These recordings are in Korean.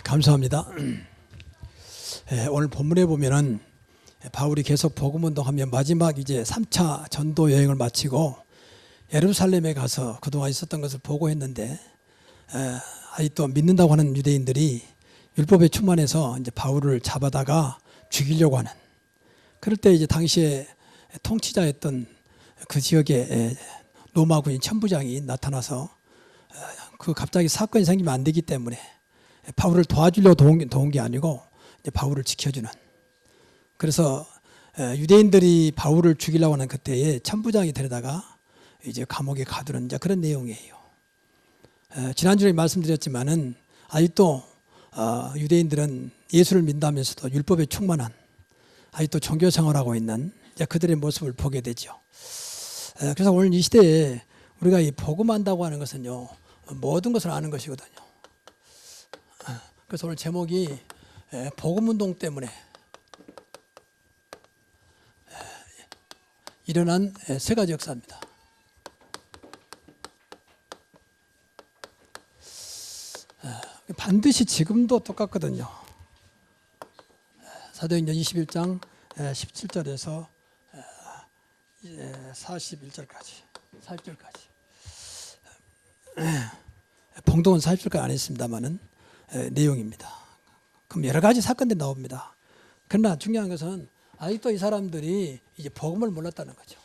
감사합니다. 오늘 본문에 보면은 바울이 계속 복음 운동하며 마지막 이제 3차 전도 여행을 마치고 예루살렘에 가서 그동안 있었던 것을 보고했는데 아직도 믿는다고 하는 유대인들이 율법에 충만해서 이제 바울을 잡아다가 죽이려고 하는, 그럴 때 이제 당시에 통치자였던 그 지역에 로마군인 천부장이 나타나서 그 갑자기 사건이 생기면 안 되기 때문에 바울을 도와주려고 도운 게 아니고 이제 바울을 지켜주는, 그래서 유대인들이 바울을 죽이려고 하는 그때에 천부장이 데려다가 이제 감옥에 가두는 이제 그런 내용이에요. 지난주에 말씀드렸지만은 아직도 유대인들은 예수를 믿다면서도 율법에 충만한, 아직도 종교 생활하고 있는 이제 그들의 모습을 보게 되죠. 그래서 오늘 이 시대에 우리가 이 복음한다고 하는 것은요, 모든 것을 아는 것이거든요. 그래서 오늘 제목이 복음운동 때문에 일어난 세 가지 역사입니다. 반드시 지금도 똑같거든요. 사도행전 21장 17절에서 41절까지 봉독은 40절까지 안 했습니다만은 내용입니다. 그럼 여러 가지 사건들이 나옵니다. 그러나 중요한 것은 아직도 이 사람들이 이제 복음을 몰랐다는 거죠.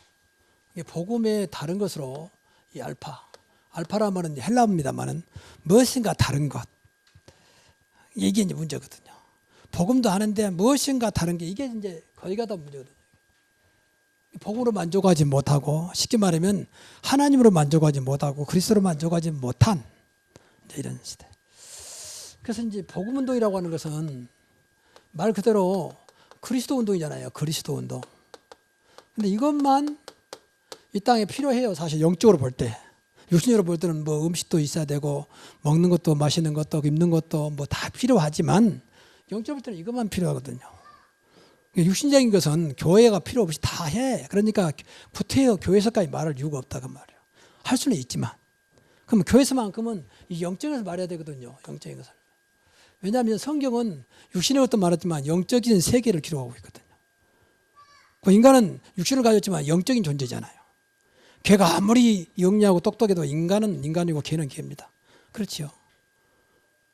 복음의 다른 것으로 이 알파라 말은 헬라어입니다만은 무엇인가 다른 것, 이게 이제 문제거든요. 복음도 하는데 무엇인가 다른 게, 이게 이제 거의가 다 문제거든요. 복음으로 만족하지 못하고, 쉽게 말하면 하나님으로 만족하지 못하고 그리스도로 만족하지 못한 이런 시대. 그래서 이제 복음 운동이라고 하는 것은 말 그대로 그리스도 운동이잖아요. 그리스도 운동. 근데 이것만 이 땅에 필요해요. 사실 영적으로 볼 때. 육신으로 볼 때는 뭐 음식도 있어야 되고 먹는 것도 마시는 것도 입는 것도 뭐 다 필요하지만 영적으로 볼 때는 이것만 필요하거든요. 육신적인 것은 교회가 필요 없이 다 해. 그러니까 구태여 교회에서까지 말할 이유가 없다고 말이에요. 할 수는 있지만. 그럼 교회에서만큼은 이 영적인 것을 말해야 되거든요. 영적인 것을. 왜냐하면 성경은 육신의 것도 말했지만 영적인 세계를 기록하고 있거든요. 그 인간은 육신을 가졌지만 영적인 존재잖아요. 개가 아무리 영리하고 똑똑해도 인간은 인간이고 개는 개입니다. 그렇죠.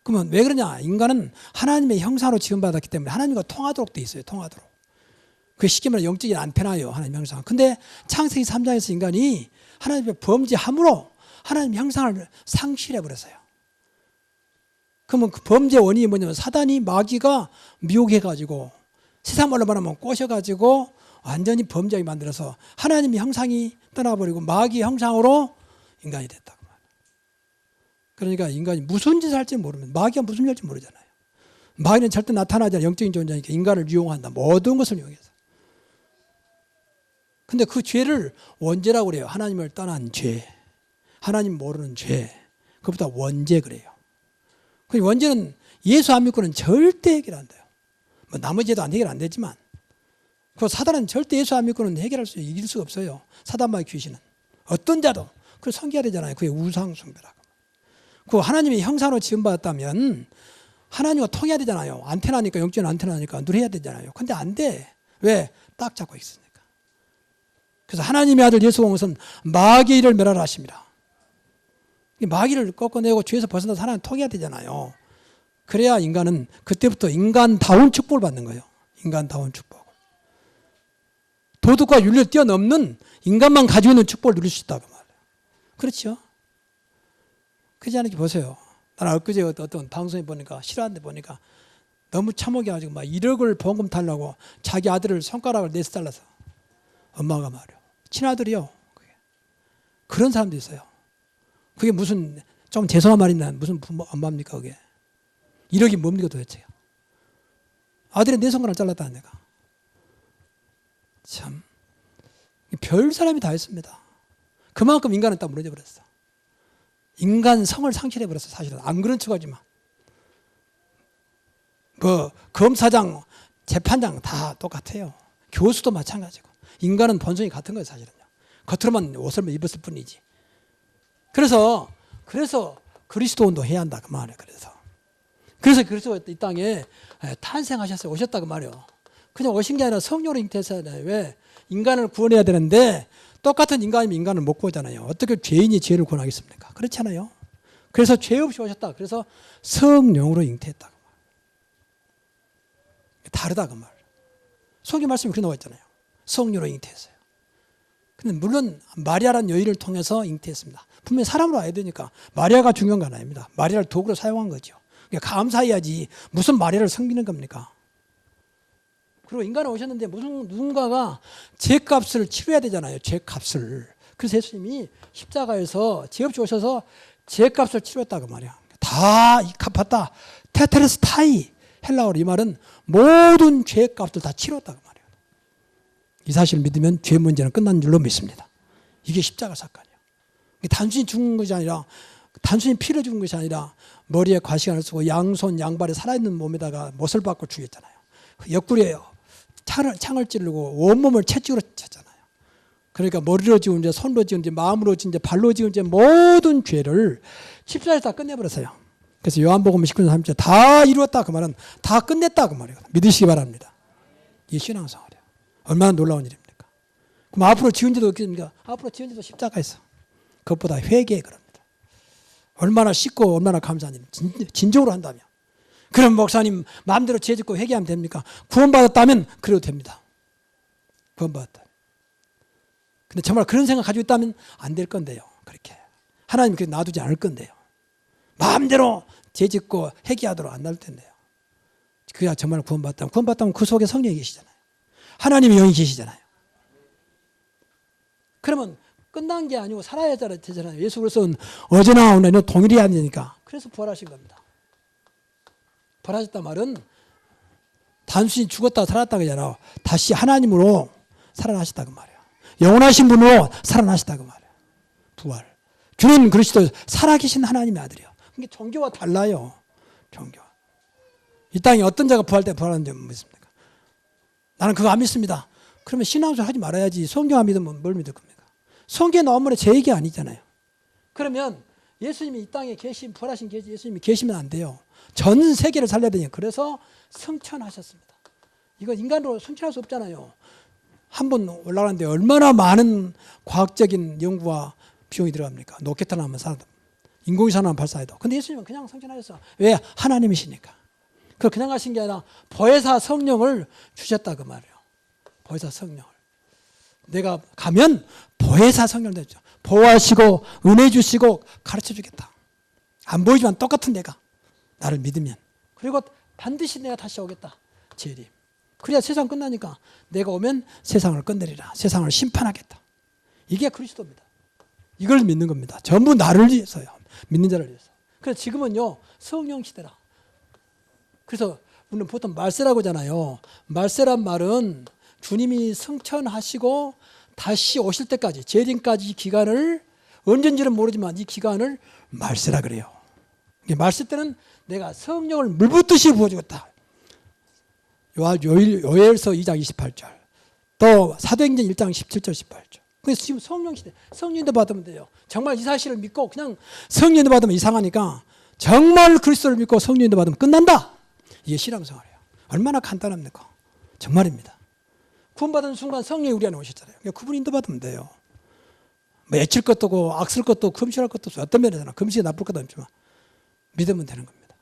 그러면 왜 그러냐? 인간은 하나님의 형상으로 지음받았기 때문에 하나님과 통하도록 돼 있어요. 통하도록. 그게 쉽게 말해 영적인 안테나예요. 하나님 형상. 근데 창세기 3장에서 인간이 하나님의 범죄함으로 하나님 형상을 상실해버렸어요. 그러면 그 범죄 원인이 뭐냐면 사단이, 마귀가 미혹해가지고 세상 말로 말하면 꼬셔가지고 완전히 범죄하게 만들어서 하나님의 형상이 떠나버리고 마귀 형상으로 인간이 됐다고 말해요. 그러니까 인간이 무슨 짓을 할지 모르면, 마귀가 무슨 짓을 할지 모르잖아요. 마귀는 절대 나타나지 않아. 영적인 존재니까 인간을 이용한다. 모든 것을 이용해서. 근데 그 죄를 원죄라고 그래요. 하나님을 떠난 죄, 하나님 모르는 죄, 그것보다 원죄 그래요. 그 원죄는 예수 안 믿고는 절대 해결 안 돼요. 뭐 나머지 죄도 해결 안 되지만, 그 사단은 절대 예수 안 믿고는 이길 수가 없어요. 사단마의 귀신은 어떤 자도 그걸 섬겨야 되잖아요. 그게 우상 숭배라고. 그 하나님의 형상으로 지음받았다면 하나님과 통해야 되잖아요. 안테나니까, 영적인 안테나니까 누려야 되잖아요. 근데 안 돼. 왜? 딱 잡고 있으니까. 그래서 하나님의 아들 예수가 온 것은 마귀의 일을 멸하라 하십니다. 마귀를 꺾어내고 죄에서 벗어나서 하나님 통해야 되잖아요. 그래야 인간은 그때부터 인간다운 축복을 받는 거예요. 인간다운 축복. 도덕과 윤리를 뛰어넘는 인간만 가지고 있는 축복을 누릴 수 있다고 말해요. 그렇죠? 그렇지 않을지 보세요. 나는 엊그제 어떤 방송에 보니까, 실화인데 보니까 너무 참혹해가지고 막 1억을 보험금 달라고 자기 아들을 손가락을 내서 잘라서, 엄마가 말이요. 친아들이요. 그런 사람도 있어요. 그게 무슨, 좀 죄송한 말이나 무슨 엄마입니까, 그게. 1억이 뭡니까 도대체. 아들이 내 손가락을 잘랐다는 내가. 참, 별 사람이 다 했습니다. 그만큼 인간은 딱 무너져 버렸어. 인간 성을 상실해 버렸어. 사실은 안 그런 척하지만, 뭐 검사장, 재판장 다 똑같아요. 교수도 마찬가지고. 인간은 본성이 같은 거예요, 사실은요. 겉으로만 옷을 입었을 뿐이지. 그래서 그리스도 운동 해야 한다 그 말이에요. 그래서 그래서 이 땅에 탄생하셨어요. 오셨다고 말이에요. 그냥 오신 게 아니라 성령으로 잉태했잖아요. 왜? 인간을 구원해야 되는데 똑같은 인간이면 인간을 못 구하잖아요. 어떻게 죄인이 죄를 구원하겠습니까? 그렇잖아요. 그래서 죄 없이 오셨다. 그래서 성령으로 잉태했다. 다르다 그 말. 성경 말씀이 그렇게 나와 있잖아요. 성령으로 잉태했어요. 근데 물론 마리아라는 여인을 통해서 잉태했습니다. 분명히 사람으로 와야 되니까 마리아가 중요한 건 아닙니다. 마리아를 도구로 사용한 거죠. 그러니까 감사해야지 무슨 마리아를 섬기는 겁니까? 그리고 인간은 오셨는데 무슨 누군가가 죄값을 치러야 되잖아요. 죄값을. 그래서 예수님이 십자가에서 죄 없이 오셔서 죄값을 치렀다고 말이야. 다 갚았다. 테테레스타이. 헬라어로 이 말은 모든 죄값을 다 치렀다고 말이에요. 이 사실을 믿으면 죄 문제는 끝난 줄로 믿습니다. 이게 십자가 사건이에요. 단순히 죽은 것이 아니라 단순히 피를 죽은 것이 아니라 머리에 과시관을 쓰고 양손 양발에 살아있는 몸에다가 못을 박고 죽였잖아요. 옆구리에 창을 찌르고 온몸을 채찍으로 쳤잖아요. 그러니까 머리로 지은 죄, 손으로 지은 죄, 마음으로 지은 죄, 발로 지은 죄 모든 죄를 십자가에서 다 끝내버렸어요. 그래서 요한복음 19장 3절 다 이루었다 그 말은 다 끝냈다 그 말이에요. 믿으시기 바랍니다. 이게 신앙생활이에요. 얼마나 놀라운 일입니까? 그럼 앞으로 지은 죄도 없겠습니까? 앞으로 지은 죄도 십자가에서. 그것보다 회개에 그럽니다. 얼마나 쉽고 얼마나 감사한 일. 진정으로 한다면. 그럼 목사님 마음대로 죄 짓고 회개하면 됩니까? 구원받았다면 그래도 됩니다. 구원받았다. 근데 정말 그런 생각 가지고 있다면 안 될 건데요. 그렇게. 하나님 그렇게 놔두지 않을 건데요. 마음대로 죄 짓고 회개하도록 안 날 텐데요. 그야 정말 구원받았다면 그 속에 성령이 계시잖아요. 하나님의 영이 계시잖아요. 그러면 끝난 게 아니고 살아야 되잖아요. 예수 그리스도는 어제나 오늘은 동일이 아니니까. 그래서 부활하신 겁니다. 부활하셨단 말은 단순히 죽었다 살았다가 아니라 다시 하나님으로 살아나셨다고 말이에요. 영원하신 분으로 살아나셨다고 말이에요. 부활. 주는 그리스도 살아계신 하나님의 아들이에요. 이게 종교와 달라요. 종교와. 이 땅에 어떤 자가 부활 때 부활하는 줄 믿습니까? 나는 그거 안 믿습니다. 그러면 신앙생활 하지 말아야지. 성경 안 믿으면 뭘 믿을 겁니까? 성경에 나온 말은 제 얘기 아니잖아요. 그러면 예수님이 이 땅에 부활하신 예수님이 계시면 안 돼요. 전 세계를 살려야 되니까. 그래서 성천하셨습니다. 이거 인간으로 성천할 수 없잖아요. 한 번 올라가는데 얼마나 많은 과학적인 연구와 비용이 들어갑니까? 로켓 하나 한번 사도 인공위성 하나 발사해도. 근데 예수님은 그냥 성천하셨어. 왜? 하나님이시니까. 그냥 하신 게 아니라 보혜사 성령을 주셨다 그 말이에요. 보혜사 성령을. 내가 가면 보혜사 성령을 내죠. 보호하시고 은혜 주시고 가르쳐 주겠다. 안 보이지만 똑같은 내가 나를 믿으면. 그리고 반드시 내가 다시 오겠다. 재림. 그래야 세상 끝나니까 내가 오면 세상을 끝내리라. 세상을 심판하겠다. 이게 그리스도입니다. 이걸 믿는 겁니다. 전부 나를 위해서요. 믿는 자를 위해서. 그래서 지금은요 성령 시대라. 그래서 우리는 보통 말세라고 하잖아요. 말세란 말은 주님이 승천하시고 다시 오실 때까지 재림까지 기간을 언젠지는 모르지만 이 기간을 말세라 그래요. 말세 때는 내가 성령을 물붓듯이 부어주겠다. 요엘서 2장 28절 또 사도행전 1장 17절 18절. 그래서 지금 성령 시대 성령도 받으면 돼요. 정말 이 사실을 믿고 그냥 성령도 받으면 이상하니까 정말 그리스도를 믿고 성령도 받으면 끝난다. 이게 신앙생활이에요. 얼마나 간단합니까? 정말입니다. 구원받은 순간 성령이 우리 안에 오셨잖아요. 그분 인도받으면 돼요. 뭐 애칠 것도 없고 악쓸 것도 없고 금실할 것도 없어요. 어떤 면에서는 금실이 나쁠 것도 없지만 믿으면 되는 겁니다.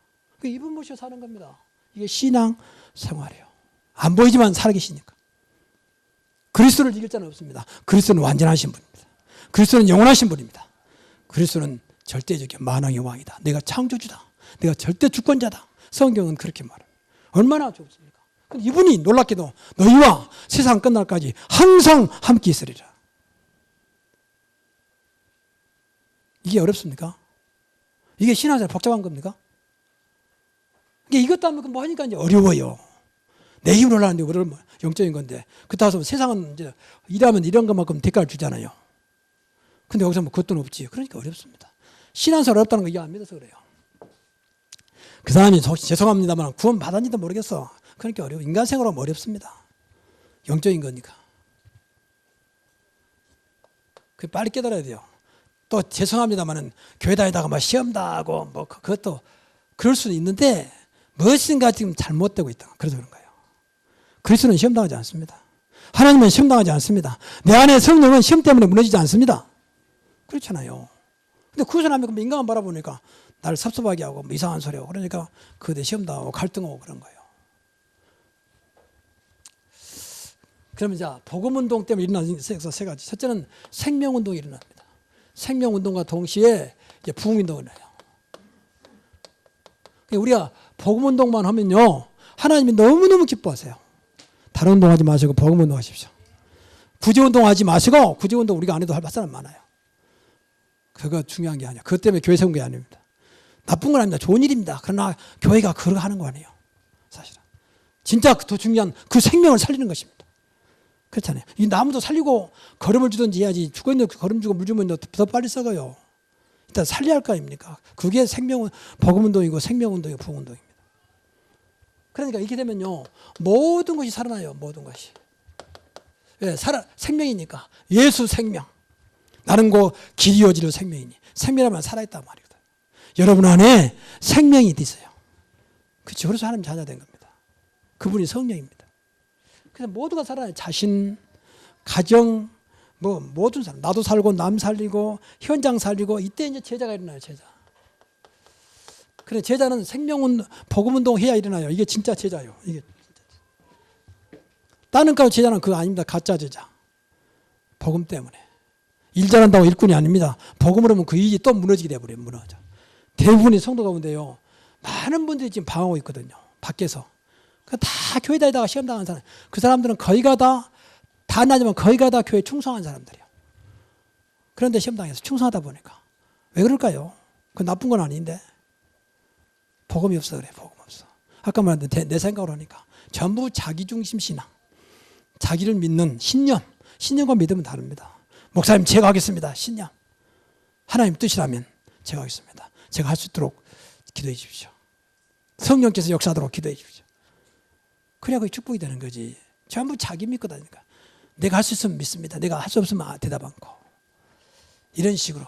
이분 모시고 사는 겁니다. 이게 신앙생활이에요. 안 보이지만 살아계시니까. 그리스도를 이길 자는 없습니다. 그리스도는 완전하신 분입니다. 그리스도는 영원하신 분입니다. 그리스도는 절대적인 만왕의 왕이다. 내가 창조주다. 내가 절대 주권자다. 성경은 그렇게 말합니다. 얼마나 좋습니까? 근데 이분이 놀랍게도 너희와 세상 끝날까지 항상 함께 있으리라. 이게 어렵습니까? 이게 신앙생활 복잡한 겁니까? 이것도 하면 뭐 하니까 이제 어려워요. 내 힘으로 하는데 어려운 영적인 건데. 그렇다고 세상은 이제 일하면 이런 것만큼 대가를 주잖아요. 근데 여기서 뭐 그것도 없지. 그러니까 어렵습니다. 신앙생활 어렵다는 거 이해 안 믿어서 그래요. 그 사람이 죄송합니다만 구원 받았는지도 모르겠어. 그러니까 어려워. 인간생활은 어렵습니다. 영적인 거니까. 그 빨리 깨달아야 돼요. 또 죄송합니다만은 교회 다니다가 막 시험다 하고 뭐 그것도 그럴 수는 있는데 무엇인가 지금 잘못되고 있다. 그래서 그런 거예요. 그리스도는 시험당하지 않습니다. 하나님은 시험당하지 않습니다. 내 안에 성령은 시험 때문에 무너지지 않습니다. 그렇잖아요. 근데 그 사람이 인간만 바라보니까 나를 섭섭하게 하고 뭐 이상한 소리 하고 그러니까 그때 시험당하고 갈등하고 그런 거예요. 그러면 자, 복음운동 때문에 일어나는 세 가지. 첫째는 생명운동이 일어납니다. 생명운동과 동시에 이제 부흥운동이 일어나요. 우리가 복음운동만 하면요, 하나님이 너무너무 기뻐하세요. 다른 운동하지 마시고 복음운동 하십시오. 구제운동 하지 마시고, 구제운동 우리가 안 해도 할 사람 많아요. 그거 중요한 게 아니에요. 그것 때문에 교회 세운 게 아닙니다. 나쁜 건 아닙니다. 좋은 일입니다. 그러나 교회가 그렇게 하는 거 아니에요. 사실은. 진짜 더 중요한 그 생명을 살리는 것입니다. 그렇잖아요. 이 나무도 살리고 거름을 주든지 해야지. 죽어있는 거름 주고 물 주면 더 빨리 썩어요. 일단 살려야 할 거 아닙니까? 그게 복음운동이고 생명운동이고 부흥운동입니다. 그러니까 이렇게 되면요, 모든 것이 살아나요. 모든 것이. 왜? 생명이니까. 예수 생명. 나는 그 길이 오지로 생명이니. 생명이라면 살아있단 말이거든. 여러분 안에 생명이 있어요. 그렇죠. 그래서 하나님 자녀 된 겁니다. 그분이 성령입니다. 그래서 모두가 살아나요. 자신, 가정, 모든 사람. 나도 살고 남 살리고 현장 살리고 이때 이제 제자가 일어나요. 제자. 그래, 제자는 복음운동 해야 일어나요. 이게 진짜 제자예요. 이게 다른 거 제자는 그거 아닙니다. 가짜 제자. 복음 때문에. 일 잘한다고 일꾼이 아닙니다. 복음으로 하면 그 일이 또 무너지게 돼버려요. 무너져. 대부분의 성도 가운데요, 많은 분들이 지금 방황하고 있거든요. 밖에서. 다 교회 다니다가 시험 당한 사람. 그 사람들은 거의가 다 나지만 거의가 다 교회에 충성한 사람들이에요. 그런데 시험 당해서 충성하다 보니까. 왜 그럴까요? 그건 나쁜 건 아닌데. 복음이 없어 그래. 복음 없어. 아까 말했는데 내 생각으로 하니까 전부 자기중심 신앙. 자기를 믿는 신념과 믿음은 다릅니다. 목사님 제가 하겠습니다. 신념. 하나님 뜻이라면 제가 하겠습니다. 제가 할 수 있도록 기도해 주십시오. 성령께서 역사하도록 기도해 주십시오. 그래야 그게 축복이 되는 거지. 전부 자기 믿고 다니니까. 내가 할 수 있으면 믿습니다. 내가 할 수 없으면 대답 않고. 이런 식으로.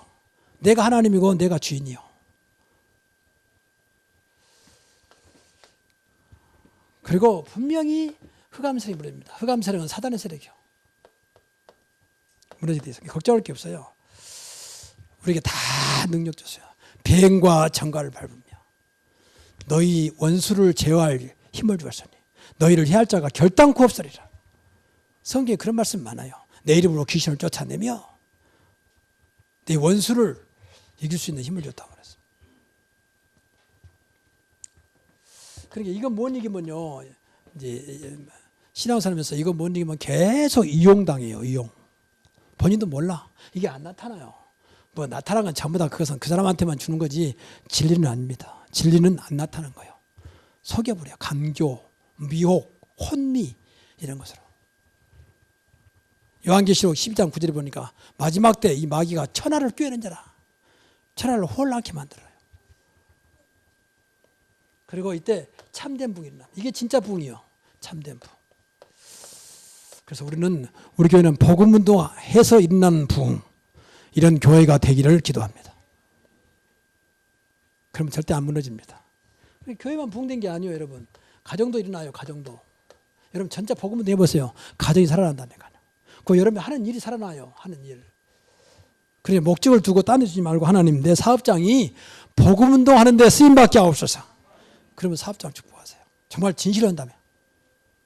내가 하나님이고 내가 주인이요. 그리고 분명히 흑암 세력이 무너집니다. 흑암 세력은 사단의 세력이요. 무너지게 돼 있어요. 걱정할 게 없어요. 우리에게 다 능력 줬어요. 뱀과 정갈을 밟으며 너희 원수를 제어할 힘을 주었으니 너희를 해할 자가 결단코 없으리라. 성경에 그런 말씀 많아요. 내 이름으로 귀신을 쫓아내며 내 원수를 이길 수 있는 힘을 줬다고 그랬어요. 그러니까 이거 못 이기면요, 이제 신앙생활하면서 이거 못 이기면 계속 이용당해요. 이용. 본인도 몰라. 이게 안 나타나요. 나타난 건 전부 다 그것은 그 사람한테만 주는 거지 진리는 아닙니다. 진리는 안 나타나는 거예요. 속여버려요. 강조, 미혹, 혼미 이런 것으로. 요한계시록 12장 9절에 보니까 마지막 때 이 마귀가 천하를 꿰는 자라. 천하를 혼란케 만들어요. 그리고 이때 참된 부흥이 일어납니다. 이게 진짜 부흥이요. 참된 부흥. 그래서 우리 교회는 복음운동해서 일어나는 부흥, 이런 교회가 되기를 기도합니다. 그러면 절대 안 무너집니다. 교회만 부흥된 게 아니에요, 여러분. 가정도 일어나요, 가정도. 여러분 전체 복음운동 해보세요. 가정이 살아난다니까요. 그 여러분이 하는 일이 살아나요, 하는 일. 그래 목적을 두고 딴 데 주지 말고 하나님 내 사업장이 복음운동 하는 데 쓰임받게 하옵소서. 그러면 사업장 축복하세요. 정말 진실로 한다면.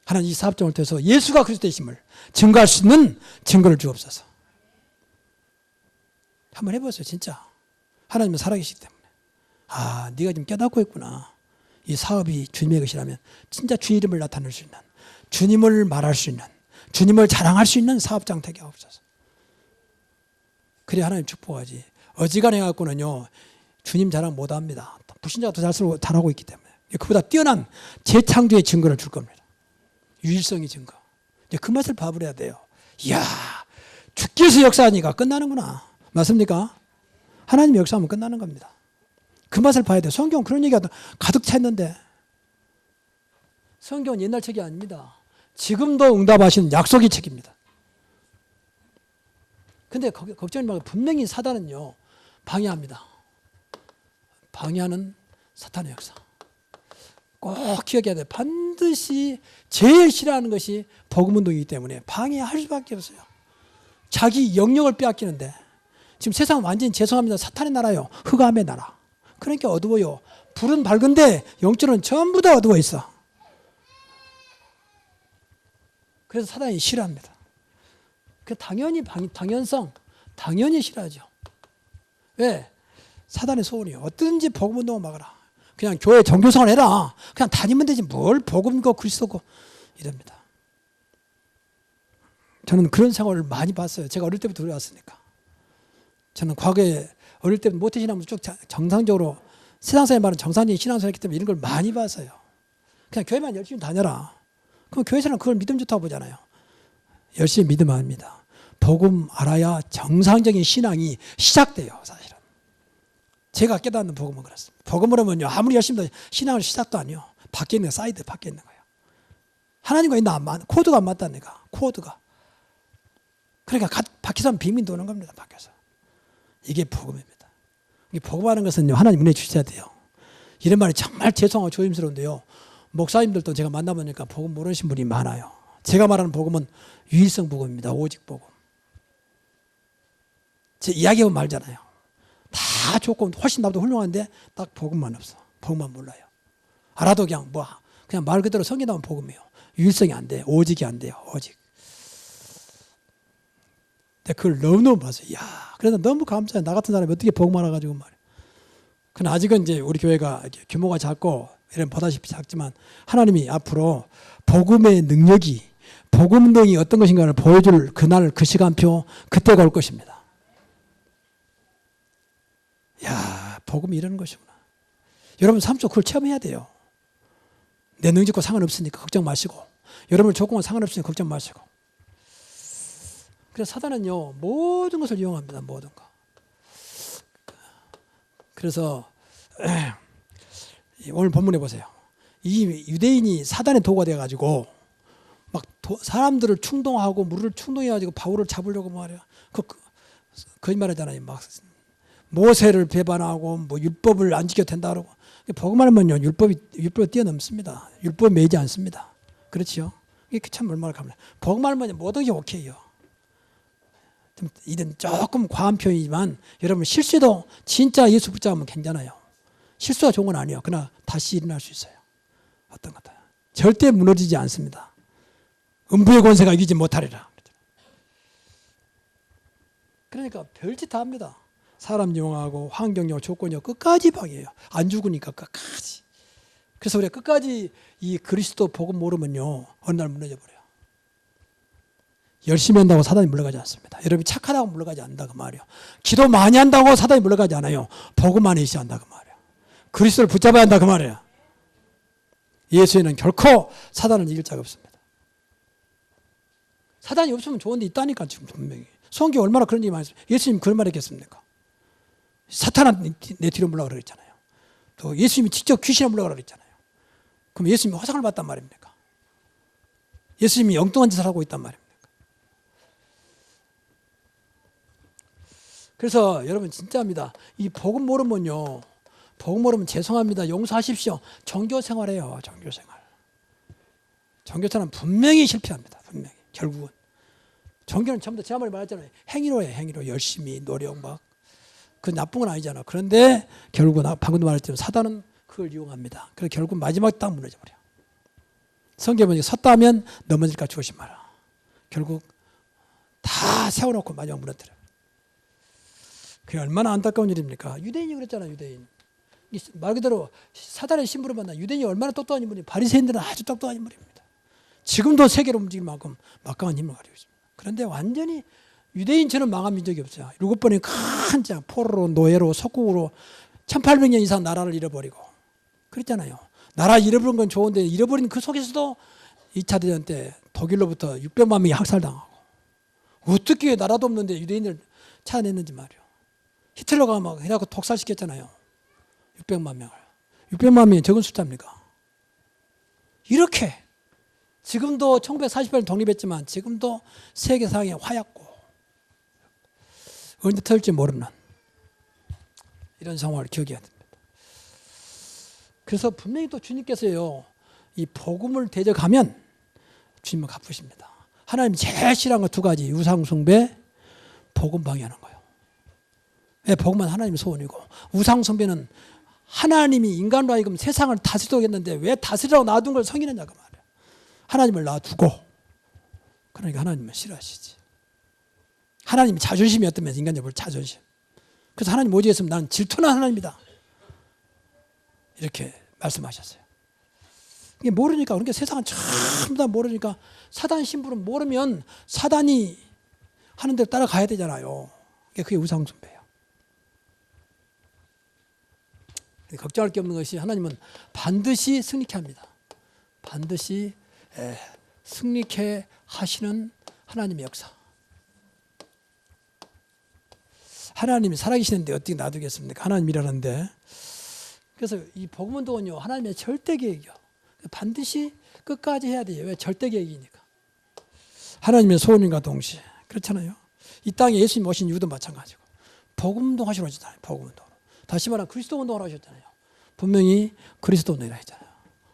하나님 이 사업장을 통해서 예수가 그리스도의 힘을 증거할 수 있는 증거를 주옵소서. 한번 해보세요. 진짜. 하나님은 살아계시기 때문에. 아, 네가 지금 깨닫고 있구나. 이 사업이 주님의 것이라면 진짜 주님 이름을 나타낼 수 있는, 주님을 말할 수 있는, 주님을 자랑할 수 있는 사업장 되게 하옵소서. 그래 하나님 축복하지. 어지간해 갖고는요 주님 자랑 못합니다. 불신자가 더 잘하고 있기 때문에. 그보다 뛰어난 재창조의 증거를 줄 겁니다. 유일성의 증거. 이제 그 맛을 봐버려야 돼요. 이야, 주께서 역사하니까 끝나는구나. 맞습니까? 하나님의 역사하면 끝나는 겁니다. 그 맛을 봐야 돼요. 성경 그런 얘기가 가득 차 있는데. 성경은 옛날 책이 아닙니다. 지금도 응답하시는 약속의 책입니다. 근데 걱정하지 말고 분명히 사단은요 방해합니다. 방해하는 사탄의 역사. 꼭 기억해야 돼. 반드시 제일 싫어하는 것이 복음운동이기 때문에 방해할 수밖에 없어요. 자기 영역을 빼앗기는데 지금 세상은 완전히 죄송합니다. 사탄의 나라요. 흑암의 나라. 그러니까 어두워요. 불은 밝은데 영적은 전부 다 어두워 있어. 그래서 사탄이 싫어합니다. 그 당연히 싫어하죠. 왜? 사단의 소원이요. 어떤지 복음 운동을 막아라. 그냥 교회 종교생활 해라. 그냥 다니면 되지 뭘 복음과 그리스도고 이럽니다. 저는 그런 생활을 많이 봤어요. 제가 어릴 때부터 그래왔으니까. 저는 과거에 어릴 때부터 모태신앙부터 쭉 정상적으로 세상사에 말하는 정상적인 신앙생활 했기 때문에 이런 걸 많이 봤어요. 그냥 교회만 열심히 다녀라. 그럼 교회에서는 그걸 믿음 좋다고 보잖아요. 열심히 믿으면 합니다. 복음 알아야 정상적인 신앙이 시작돼요. 사실은. 제가 깨닫는 복음은 그렇습니다. 복음을 하면요. 아무리 열심히 해도 신앙을 시작도 아니요. 밖에 있는 사이드 밖에 있는 거예요. 하나님과 있는 안 맞, 코드가 안 맞다니까. 코드가. 그러니까 밖에서 빙빙 도는 겁니다. 밖에서. 이게 복음입니다. 이 복음하는 것은요. 하나님 은혜 주셔야 돼요. 이런 말이 정말 죄송하고 조심스러운데요. 목사님들도 제가 만나보니까 복음 모르시는 분이 많아요. 제가 말하는 복음은 유일성 복음입니다. 오직 복음. 제 이야기하고 말잖아요. 다 좋고 훨씬 나보다 훌륭한데 딱 복음만 없어. 복음만 몰라요. 알아도 그냥 말 그대로 성경 나오면 복음이에요. 유일성이 안 돼요. 오직이 안 돼요. 오직. 근데 그걸 너무너무 봤어요. 야, 그래서 너무 감사해요. 나 같은 사람이 어떻게 복음 알아가지고 말이에요. 그러나 아직은 이제 우리 교회가 규모가 작고 이런 보다시피 작지만 하나님이 앞으로 복음의 능력이 복음 운동이 어떤 것인가를 보여줄 그날 그 시간표 그때가 올 것입니다. 야, 복음이 이러는 것이구나. 여러분 삶 속으로 그걸 체험해야 돼요. 내 능력과 상관없으니까 걱정 마시고 여러분 조건과 상관없으니까 걱정 마시고. 그래서 사단은요 모든 것을 이용합니다. 모든 거. 그래서 오늘 본문에 보세요. 이 유대인이 사단의 도구가 돼가지고 막 사람들을 충동하고 무리를 충동해가지고 바울을 잡으려고 말이야. 거짓말하잖아요. 막 모세를 배반하고 뭐 율법을 안 지켜도 된다 그러고 복음하면요 율법을 뛰어넘습니다. 율법 매이지 않습니다. 그렇죠? 이게 참 얼마나 감사해요. 복음하면 모든 게 오케이요. 이런 조금 과한 표현이지만 여러분 실수도 진짜 예수 붙잡으면 괜찮아요. 실수가 좋은 건 아니에요. 그러나 다시 일어날 수 있어요. 어떤 것도 절대 무너지지 않습니다. 음부의 권세가 이기지 못하리라. 그러니까 별짓 다 합니다. 사람 이용하고 환경용 조건이요 끝까지 방해해요. 안 죽으니까 끝까지. 그래서 우리가 끝까지 이 그리스도 복음 모르면요 어느 날 무너져 버려요. 열심히 한다고 사단이 물러가지 않습니다. 여러분이 착하다고 물러가지 않는다 그 말이에요. 기도 많이 한다고 사단이 물러가지 않아요. 복음 안에 있어야 한다 그 말이에요. 그리스도를 붙잡아야 한다 그 말이에요. 예수에는 결코 사단을 이길 자가 없습니다. 사단이 없으면 좋은 데 있다니까 지금 분명히. 성경에 얼마나 그런 얘기 많이 했어요. 예수님 그런 말 했겠습니까? 사탄아 내 뒤로 물러가라 그랬잖아요. 또 예수님이 직접 귀신을 물러가라 그랬잖아요. 그럼 예수님이 화상을 봤단 말입니까? 예수님이 엉뚱한 짓을 하고 있단 말입니까? 그래서 여러분 진짜입니다. 이 복음 모르면요. 복음 모르면 죄송합니다. 용서하십시오. 종교생활해요. 종교생활. 종교생활은 분명히 실패합니다. 분명히. 결국은. 종교는 전부 다 제가 말했잖아요. 행위로 해요. 행위로. 열심히 노력 막. 그 나쁜 건 아니잖아. 그런데 결국은 방금도 말했지만 사단은 그걸 이용합니다. 그래서 결국 마지막에 딱 무너져 버려. 성경에 보니까 섰다 하면 넘어질까 조심하라. 결국 다 세워놓고 마지막 무너뜨려. 그게 얼마나 안타까운 일입니까? 유대인이 그랬잖아요. 유대인. 말 그대로 사단의 신부를 만나 유대인이 얼마나 똑똑한 인물이 바리새인들은 아주 똑똑한 인물입니다. 지금도 세계를 움직일 만큼 막강한 힘을 가지고 있습니다. 그런데 완전히 유대인처럼 망한 민족이 없어요. 7번의 큰 자, 포로로 노예로 속국으로 1800년 이상 나라를 잃어버리고 그랬잖아요. 나라 잃어버린 건 좋은데 잃어버린 그 속에서도 2차 대전 때 독일로부터 600만 명이 학살당하고 어떻게 나라도 없는데 유대인을 찾아냈는지 말이에요. 히틀러가 막 해갖고 독살시켰잖아요. 600만 명을. 600만 명이 적은 숫자입니까? 이렇게 지금도 1948년 독립했지만 지금도 세계상에 화약고 언제 터질지 모르는 이런 상황을 기억해야 됩니다. 그래서 분명히 또 주님께서요, 이 복음을 대적하면 주님은 갚으십니다. 하나님이 제일 싫어하는 거 두 가지, 우상숭배, 복음 방해하는 거예요. 왜? 복음은 하나님의 소원이고, 우상숭배는 하나님이 인간으로 하여금 세상을 다스리도록 했는데 왜 다스리라고 놔둔 걸 성인했냐 그 말이에요. 하나님을 놔두고, 그러니까 하나님은 싫어하시지. 하나님이 자존심이었다면 인간적으로 자존심. 그래서 하나님 오직 했으면 나는 질투난 하나님이다, 이렇게 말씀하셨어요. 이게 모르니까, 그러니까 세상은 전부 다 모르니까, 사단 신부는 모르면 사단이 하는 대로 따라가야 되잖아요. 그게 우상숭배예요. 걱정할 게 없는 것이, 하나님은 반드시 승리케 합니다. 반드시 승리케 하시는 하나님의 역사. 하나님이 살아계시는데 어떻게 놔두겠습니까? 하나님이라는데. 그래서 이 복음운동은요, 하나님의 절대 계획이요. 반드시 끝까지 해야 돼요. 왜? 절대 계획이니까. 하나님의 소원인과 동시에. 그렇잖아요. 이 땅에 예수님 오신 이유도 마찬가지고. 복음운동 하시러 오셨잖아요. 복음운동. 다시 말하면 그리스도 운동을 하셨잖아요. 분명히 그리스도 운동이라 했잖아요.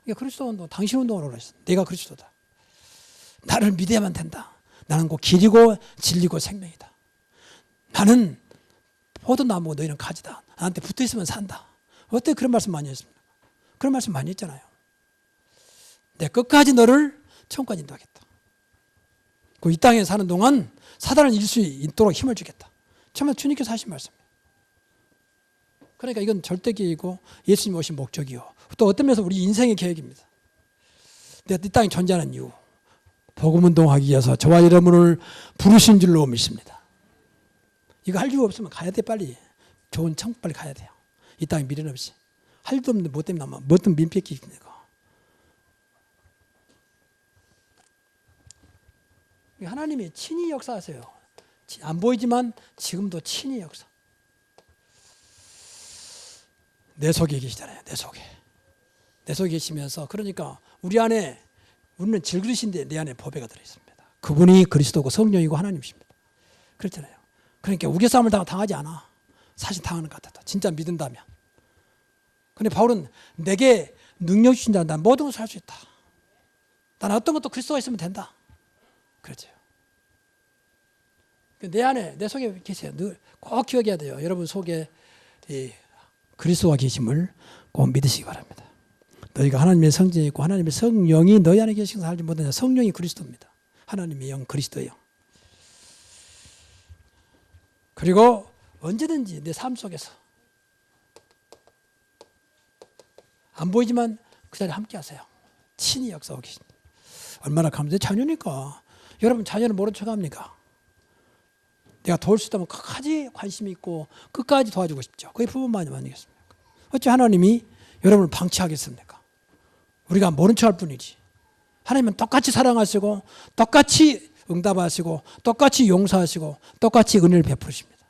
그러니까 그리스도 운동, 당신 운동을 하러 하셨어요. 내가 그리스도다. 나를 믿어야만 된다. 나는 곧 길이고 진리고 생명이다. 나는 포도나무고 너희는 가지다. 나한테 붙어있으면 산다. 어떻게 그런 말씀 많이 했습니까? 그런 말씀 많이 했잖아요. 내 끝까지 너를 천국까지 인도하겠다. 이 땅에 사는 동안 사단을 이길 수 있도록 힘을 주겠다. 정말 주님께서 하신 말씀이에요. 그러니까 이건 절대 계획이고 예수님 오신 목적이요. 또 어떤 면에서 우리 인생의 계획입니다. 내가 이 땅에 존재하는 이유, 복음운동하기 위해서 저와 여러분을 부르신 줄로 믿습니다. 이거 할 이유 없으면 가야 돼. 빨리 좋은 천국 빨리 가야 돼요. 이 땅에 미련 없이. 할 일도 없는데 뭐 때문에 남아, 뭐 때문에 민폐끼니까. 하나님이 친히 역사하세요. 안 보이지만 지금도 친히 역사. 내 속에 계시잖아요. 내 속에. 내 속에 계시면서, 그러니까 우리 안에, 우리는 질그릇인데 내 안에 보배가 들어있습니다. 그분이 그리스도고 성령이고 하나님이십니다. 그렇잖아요. 그러니까 우겨싸움을 당하지 않아. 사실 당하는 것 같아. 진짜 믿는다면. 그런데 바울은 내게 능력 주신 자는 난 모든 것을 할 수 있다. 난 어떤 것도 그리스도가 있으면 된다. 그렇죠. 내 안에, 내 속에 계세요. 늘 꼭 기억해야 돼요. 여러분 속에 이 그리스도가 계심을 꼭 믿으시기 바랍니다. 너희가 하나님의 성전이 있고 하나님의 성령이 너희 안에 계시면서 살지 못하냐. 성령이 그리스도입니다. 하나님의 영, 그리스도의 영. 그리고 언제든지 내 삶 속에서 안 보이지만 그 자리에 함께 하세요. 친히 역사하고 계십니다. 얼마나 감사해. 자녀니까. 여러분 자녀는 모른 척 합니까? 내가 도울 수 있다면 끝까지 관심이 있고 끝까지 도와주고 싶죠. 그게 부모만이 아니겠습니까? 어찌 하나님이 여러분을 방치하겠습니까? 우리가 모른 척 할 뿐이지. 하나님은 똑같이 사랑하시고 똑같이 응답하시고 똑같이 용서하시고 똑같이 은혜를 베푸십니다.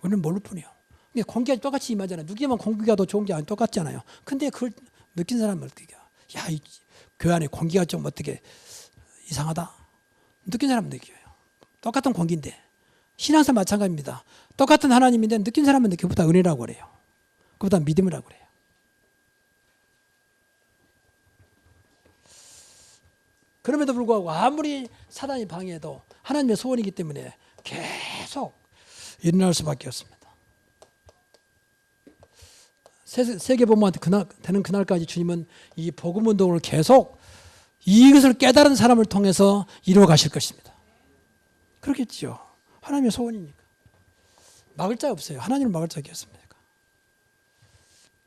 우리는 모를 뿐이에요. 공기가 똑같이 임하잖아요. 누구만 공기가 더 좋은 게 아니라 똑같잖아요. 근데 그걸 느낀 사람은 어떻게 해요? 야, 이 교회 안에 공기가 좀 어떻게 이상하다. 느낀 사람은 느껴요. 똑같은 공기인데. 신앙사 마찬가지입니다. 똑같은 하나님인데 느낀 사람은 그보다 은혜라고 그래요. 그보다 믿음이라고 그래요. 그럼에도 불구하고 아무리 사단이 방해해도 하나님의 소원이기 때문에 계속 일어날 수밖에 없습니다. 세계복음화한테 되는 그날까지 주님은 이 복음운동을 계속 이것을 깨달은 사람을 통해서 이루어 가실 것입니다. 그렇겠죠. 하나님의 소원이니까. 막을 자가 없어요. 하나님을 막을 자가 없습니까?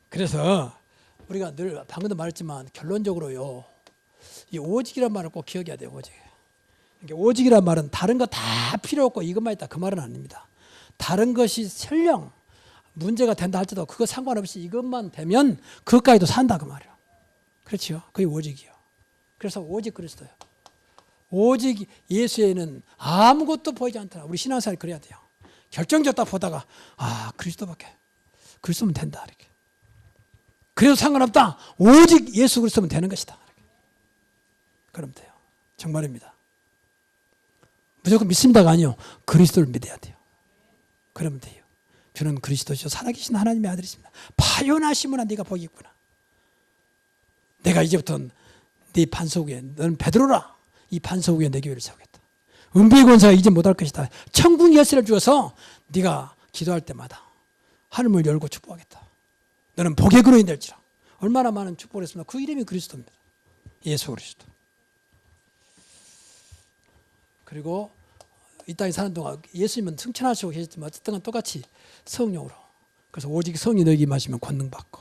그래서 우리가 늘 방금도 말했지만 결론적으로요, 이 오직이란 말을 꼭 기억해야 돼요. 오직. 그러니까 오직이란 말은 다른 거 다 필요 없고 이것만 있다, 그 말은 아닙니다. 다른 것이 설령 문제가 된다 할지라도 그거 상관없이 이것만 되면 그것까지도 산다, 그 말이에요. 그렇죠. 그게 오직이요. 그래서 오직 그리스도예요. 오직 예수에는 아무것도 보이지 않더라. 우리 신앙생활 그래야 돼요. 결정적으로 딱 보다가 그리스도밖에, 그리스도면 된다, 이렇게. 그래도 상관없다. 오직 예수 그리스도면 되는 것이다, 이렇게. 그러면 돼요. 정말입니다. 무조건 믿습니다가 아니요. 그리스도를 믿어야 돼요. 그러면 돼요. 저는 그리스도시요 살아계신 하나님의 아들이십니다. 파요나시므나 네가 복이 있구나. 내가 이제부터 네 반석 위에 너는 베드로라. 이 반석 위에 내 교회를 세우겠다. 은비의 권세가 이제 못할 것이다. 천국 열쇠를 주어서 네가 기도할 때마다 하늘을 열고 축복하겠다. 너는 복의 근원이 될지라. 얼마나 많은 축복을 했습니까? 그 이름이 그리스도입니다. 예수 그리스도. 그리고 이 땅에 사는 동안 예수님은 승천하시고 계셨지만 어쨌든 간 똑같이 성령으로. 그래서 오직 성이 너에게 임하시면 권능받고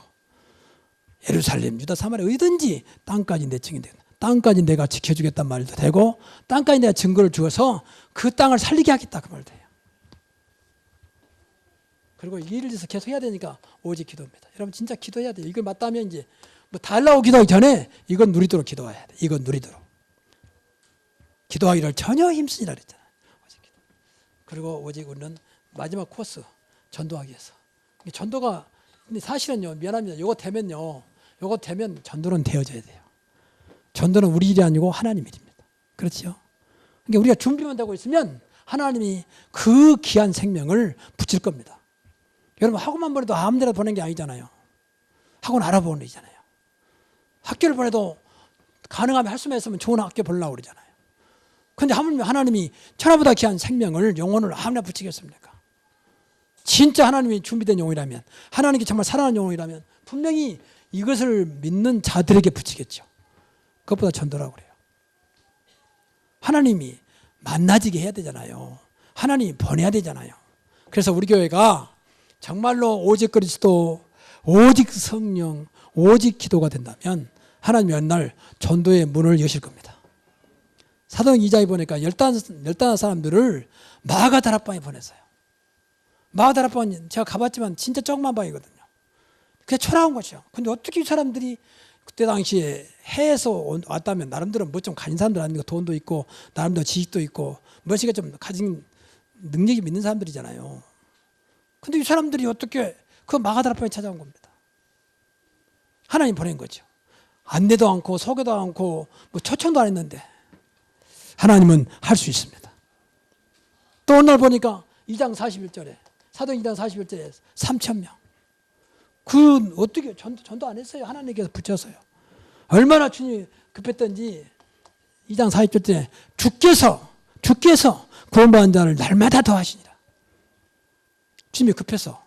예루살렘, 유다, 사마리아 어디든지 땅까지 내 증인이 된다. 땅까지 내가 지켜주겠다는 말도 되고 땅까지 내가 증거를 주어서 그 땅을 살리게 하겠다 그 말도 해요. 그리고 이 일을 위해서 계속 해야 되니까 오직 기도입니다. 여러분 진짜 기도해야 돼요. 이걸 맞다면 이제 뭐 달라고 기도하기 전에 이건 누리도록 기도해야 돼. 이건 누리도록. 기도하기를 전혀 힘쓰니라 그랬잖아요. 그리고 오직 우리는 마지막 코스 전도하기 위해서. 전도가 근데 사실은요 미안합니다. 요거 되면 전도는 되어져야 돼요. 전도는 우리 일이 아니고 하나님 일입니다. 그렇죠? 그러니까 우리가 준비만 되고 있으면 하나님이 그 귀한 생명을 붙일 겁니다. 여러분 학원만 보내도 아무데나 보낸 게 아니잖아요. 학원 알아보는 거잖아요. 학교를 보내도 가능하면 할 수만 있으면 좋은 학교 보려고 그러잖아요. 그런데 하나님이 천하보다 귀한 생명을 영혼을 아무나 붙이겠습니까? 진짜 하나님이 준비된 영혼이라면 하나님께 정말 사랑하는 영혼이라면 분명히 이것을 믿는 자들에게 붙이겠죠. 그것보다 전도라고 그래요. 하나님이 만나지게 해야 되잖아요. 하나님이 보내야 되잖아요. 그래서 우리 교회가 정말로 오직 그리스도, 오직 성령, 오직 기도가 된다면 하나님이 어느 날 전도의 문을 여실 겁니다. 사도행 2장에 보니까 15사람들을 마가다락방에 보냈어요. 마가다락방은 제가 가봤지만 진짜 조그만 방이거든요. 그게 초라한 것이요. 근데 어떻게 이 사람들이 그때 당시에 해에서 왔다면 나름대로 뭐 좀 가진 사람들 아닙니까? 돈도 있고 나름대로 지식도 있고 무엇인가 좀 가진 능력이 있는 사람들이잖아요. 근데 이 사람들이 어떻게 그 마가다락방에 찾아온 겁니다. 하나님 보낸 거죠. 안내도 않고 소개도 않고 뭐 초청도 안 했는데 하나님은 할 수 있습니다. 또 어느 날 보니까 2장 41절에 사도행 2장 41절에 3,000명. 그 어떻게 전도 안 했어요. 하나님께서 붙였어요. 얼마나 주님이 급했던지 2장 40절에 주께서 구원받은 자를 날마다 더하시니라. 주님이 급해서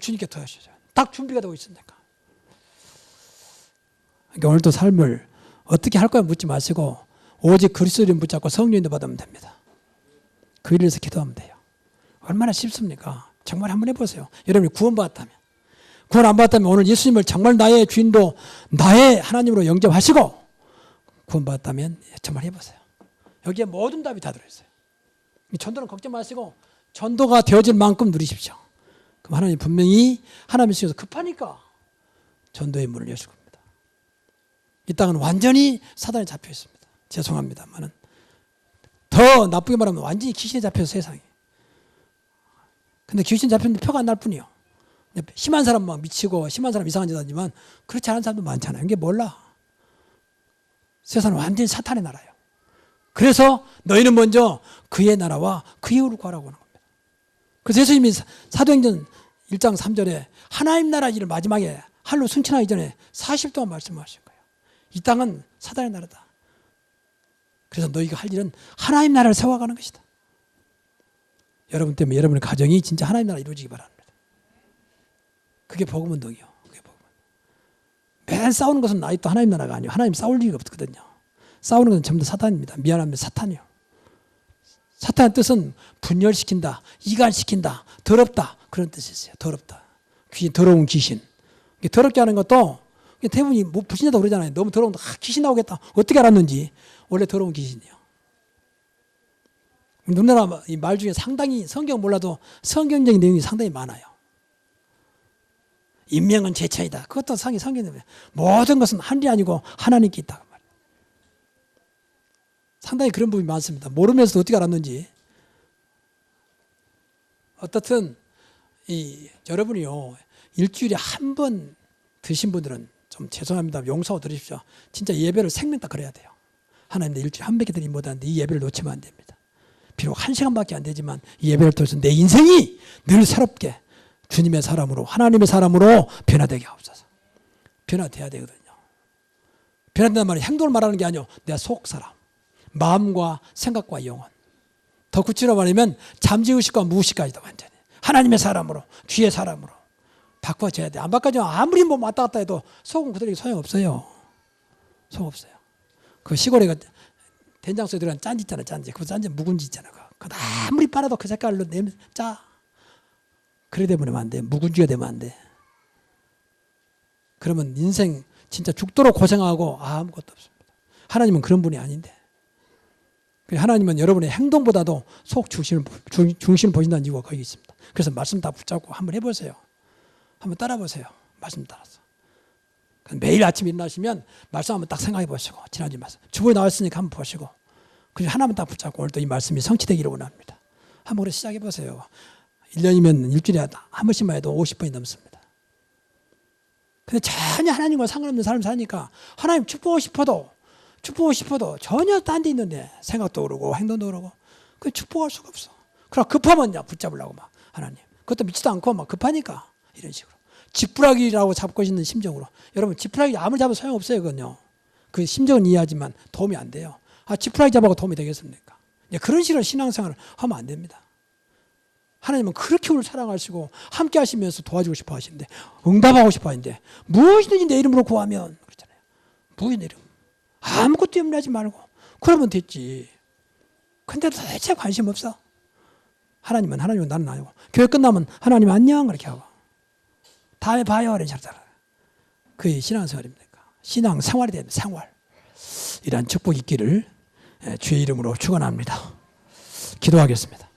주님께 더하시죠. 딱 준비가 되고 있으니까. 그러니까 오늘도 삶을 어떻게 할 거야 묻지 마시고 오직 그리스도 이름 붙잡고 성령인도 받으면 됩니다. 그 일을 위해서 기도하면 돼요. 얼마나 쉽습니까? 정말 한번 해보세요. 여러분이 구원받았다면. 구원 안 받았다면 오늘 예수님을 정말 나의 주인도 나의 하나님으로 영접하시고 구원받았다면 정말 해보세요. 여기에 모든 답이 다 들어있어요. 전도는 걱정 마시고 전도가 되어질 만큼 누리십시오. 그럼 하나님 분명히 하나님의 속에서 급하니까 전도의 문을 여실 겁니다. 이 땅은 완전히 사단에 잡혀 있습니다. 죄송합니다만은 더 나쁘게 말하면 완전히 귀신에 잡혀서 세상이. 근데 귀신 잡혔는데 표가 안 날 뿐이요. 심한 사람 막 미치고 심한 사람 이상한 짓 하지만 그렇지 않은 사람도 많잖아요. 이게 몰라. 세상은 완전히 사탄의 나라예요. 그래서 너희는 먼저 그의 나라와 그의 의를 구하라고 하는 겁니다. 그래서 예수님이 사도행전 1장 3절에 하나님 나라 일을 마지막에 하늘로 승천하기 전에 40 동안 말씀하신 거예요. 이 땅은 사단의 나라다. 그래서 너희가 할 일은 하나님 나라를 세워가는 것이다. 여러분 때문에 여러분의 가정이 진짜 하나님 나라 이루어지기 바랍니다. 그게 복음운동이요. 매일 싸우는 것은 아직도 하나님 나라가 아니에요. 하나님 싸울 리가 없거든요. 싸우는 것은 전부 다 사탄입니다. 미안합니다. 사탄이요. 사탄의 뜻은 분열시킨다, 이간시킨다, 더럽다 그런 뜻이 있어요. 더럽다. 귀신, 더러운 귀신. 더럽게 하는 것도 대부분이 뭐 불신자도 그러잖아요. 너무 더러운데 귀신 나오겠다. 어떻게 알았는지. 원래 더러운 귀신이에요. 우리나라 말 중에 상당히 성경 몰라도 성경적인 내용이 상당히 많아요. 인명은 제 차이다. 그것도 성경에 모든 것은 하늘이 아니고 하나님께 있다. 상당히 그런 부분이 많습니다. 모르면서도 어떻게 알았는지. 어떻든 여러분이요 일주일에 한 번 드신 분들은 좀 죄송합니다. 용서하고 드리십시오. 진짜 예배를 생명 딱 그래야 돼요. 하나님 내 일주일에 한 번 드리면 못하는데 이 예배를 놓치면 안 됩니다. 비록 1시간밖에 안 되지만 이 예배를 통해서 내 인생이 늘 새롭게 주님의 사람으로 하나님의 사람으로 변화되게 하옵소서. 변화돼야 되거든요. 변한다는 말이 행동을 말하는 게 아니요, 내 속 사람, 마음과 생각과 영혼. 더 구체로 말하면 잠재의식과 무의식까지도 완전히 하나님의 사람으로, 귀의 사람으로 바꿔줘야 돼. 안 바꿔주면 아무리 뭐 왔다 갔다 해도 속은 그대로 소용없어요. 소용없어요. 그 시골에 된장소에 들어간 짠지 있잖아, 짠지. 그 짠지 묵은지 있잖아. 그거 아무리 빨아도 그 색깔로 내면 짜. 그래 되면 안 돼. 묵은지가 되면 안 돼. 그러면 인생 진짜 죽도록 고생하고 아무것도 없습니다. 하나님은 그런 분이 아닌데. 하나님은 여러분의 행동보다도 속 중심을 보신다는 이유가 거기 있습니다. 그래서 말씀 다 붙잡고 한번 해보세요. 한번 따라보세요. 말씀 따라서. 매일 아침 일어나시면 말씀 한번 딱 생각해 보시고, 지난주 말씀. 주보에 나왔으니까 한번 보시고, 그냥 하나만 딱 붙잡고 오늘도 이 말씀이 성취되기를 원합니다. 한번 그래 시작해 보세요. 1년이면 일주일에 한 번씩만 해도 50번이 넘습니다. 근데 전혀 하나님과 상관없는 삶을 사니까 하나님 축복하고 싶어도 전혀 딴 데 있는데 생각도 그러고 행동도 그러고 그 축복할 수가 없어. 그럼 급하면 붙잡으려고 막 하나님. 그것도 믿지도 않고 막 급하니까 이런 식으로. 지푸라기라고 잡고 있는 심정으로. 여러분 지푸라기 아무리 잡아도 소용없어요. 그건요. 그 심정은 이해하지만 도움이 안 돼요. 지푸라기 잡아도 도움이 되겠습니까? 그런 식으로 신앙생활을 하면 안 됩니다. 하나님은 그렇게 우리를 사랑하시고 함께 하시면서 도와주고 싶어 하시는데, 응답하고 싶어 하는데, 무엇이든지 내 이름으로 구하면 그렇잖아요. 무엇이 내 이름? 아무것도 염려하지 말고 그러면 됐지. 근데 도대체 관심 없어. 하나님은 하나님은 나는 아니고, 교회 끝나면 하나님 안녕 그렇게 하고 다음에 봐요 이런 식으로. 그게 신앙생활입니까? 신앙생활이 됩니다. 생활. 이러한 축복 있기를 주의 이름으로 축원합니다. 기도하겠습니다.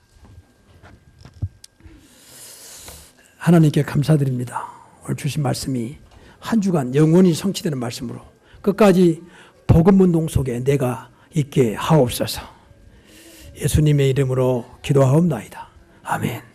하나님께 감사드립니다. 오늘 주신 말씀이 한 주간 영원히 성취되는 말씀으로 끝까지 복음 운동 속에 내가 있게 하옵소서. 예수님의 이름으로 기도하옵나이다. 아멘.